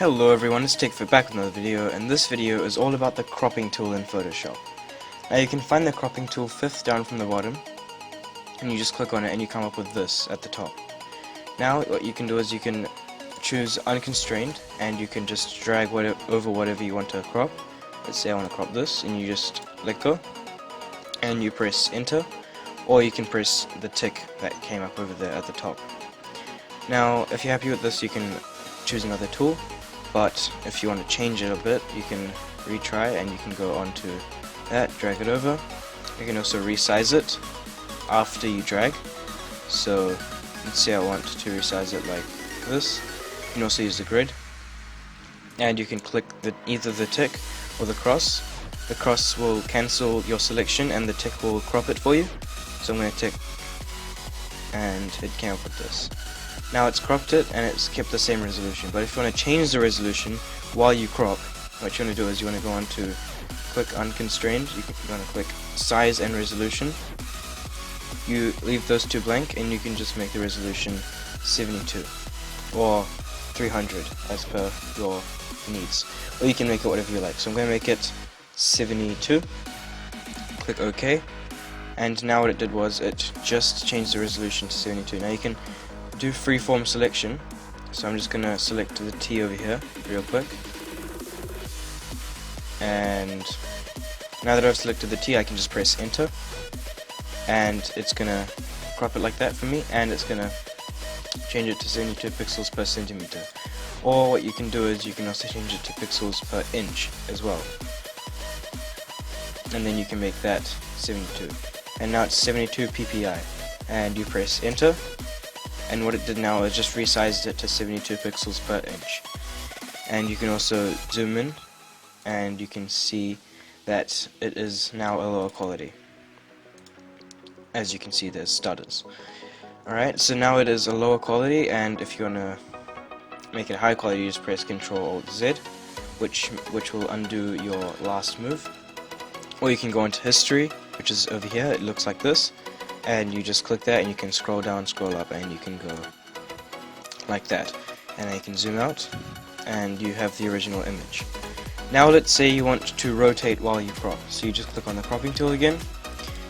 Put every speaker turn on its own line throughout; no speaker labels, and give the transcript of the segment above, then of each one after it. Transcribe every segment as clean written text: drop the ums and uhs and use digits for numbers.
Hello everyone, it's TechFit back with another video, and this video is all about the cropping tool in Photoshop. Now you can find the cropping tool fifth down from the bottom, and you just click on it and you come up with this at the top. Now what you can do is you can choose unconstrained, and you can just drag over whatever you want to crop. Let's say I want to crop this, and you just let go, and you press enter, or you can press the tick that came up over there at the top. Now if you're happy with this, you can choose another tool. But if you want to change it a bit, you can retry and you can go on to that, drag it over. You can also resize it after you drag. So let's say I want to resize it like this. You can also use the grid, and you can click either the tick or the cross. The cross will cancel your selection and the tick will crop it for you. So I'm going to tick, and it came up with this. Now it's cropped it and it's kept the same resolution, but if you want to change the resolution while you crop, what you want to do is you want to go on to click unconstrained, you're going to click size and resolution. You leave those two blank and you can just make the resolution 72 or 300 as per your needs, or you can make it whatever you like. So I'm going to make it 72, click OK, and now what it did was it just changed the resolution to 72. Now you can do freeform selection, so I'm just going to select the T over here real quick, and now that I've selected the T, I can just press enter, and it's going to crop it like that for me, and it's going to change it to 72 pixels per centimeter. Or what you can do is you can also change it to pixels per inch as well, and then you can make that 72, and now it's 72 ppi, and you press enter. And what it did now is just resized it to 72 pixels per inch. And you can also zoom in, and you can see that it is now a lower quality. As you can see, there's stutters. Alright, so now it is a lower quality, and if you want to make it high quality, you just press Ctrl-Alt-Z, which will undo your last move. Or you can go into history, which is over here. It looks like this. And you just click that and you can scroll down, scroll up, and you can go like that, and then you can zoom out and you have the original image. Now let's say you want to rotate while you crop, so you just click on the cropping tool again.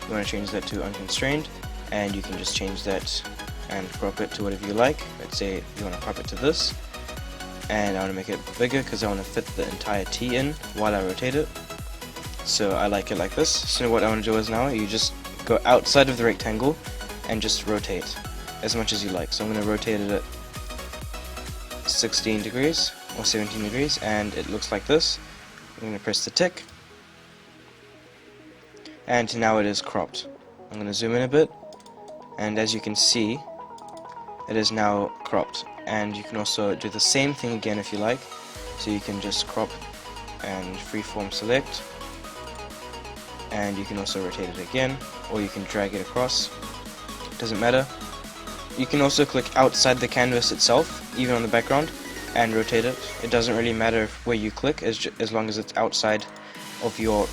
You want to change that to unconstrained, and you can just change that and crop it to whatever you like. Let's say you want to crop it to this, and I want to make it bigger because I want to fit the entire T in while I rotate it. So I like it like this. So what I want to do is now you just go outside of the rectangle and just rotate as much as you like. So I'm going to rotate it at 16 degrees or 17 degrees, and it looks like this. I'm going to press the tick, and now it is cropped. I'm going to zoom in a bit, and as you can see, it is now cropped. And you can also do the same thing again if you like. So you can just crop and freeform select, and you can also rotate it again, or you can drag it across. It doesn't matter. You can also click outside the canvas itself, even on the background, and rotate it. It doesn't really matter where you click, as long as it's outside of your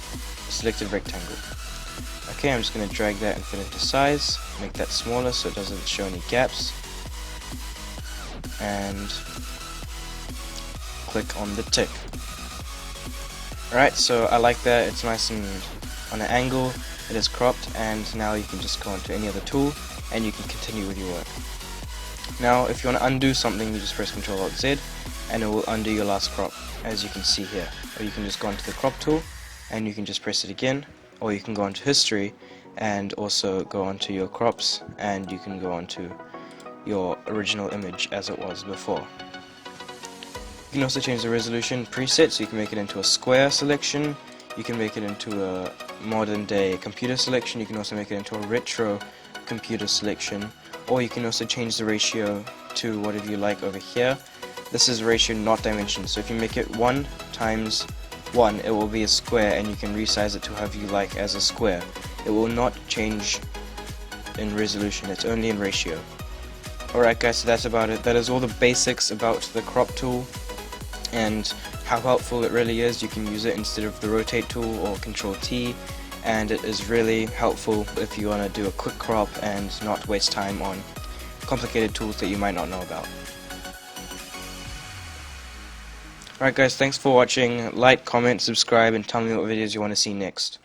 selected rectangle. Okay, I'm just going to drag that and fit into size, make that smaller so it doesn't show any gaps, and click on the tick. Alright, so I like that. It's nice and on an angle, it is cropped, and now you can just go onto any other tool and you can continue with your work. Now if you want to undo something, you just press Ctrl-Alt-Z and it will undo your last crop, as you can see here. Or you can just go onto the crop tool and you can just press it again, or you can go onto history and also go onto your crops, and you can go onto your original image as it was before. You can also change the resolution preset, so you can make it into a square selection. You can make it into a modern day computer selection. You can also make it into a retro computer selection, or you can also change the ratio to whatever you like over here. This is ratio, not dimension, so if you make it 1 times 1, it will be a square, and you can resize it to however you like as a square. It will not change in resolution, it's only in ratio. Alright guys, so that's about it. That is all the basics about the crop tool and how helpful it really is. You can use it instead of the rotate tool or Ctrl-T, and it is really helpful if you want to do a quick crop and not waste time on complicated tools that you might not know about. Alright guys, thanks for watching. Like, comment, subscribe, and tell me what videos you want to see next.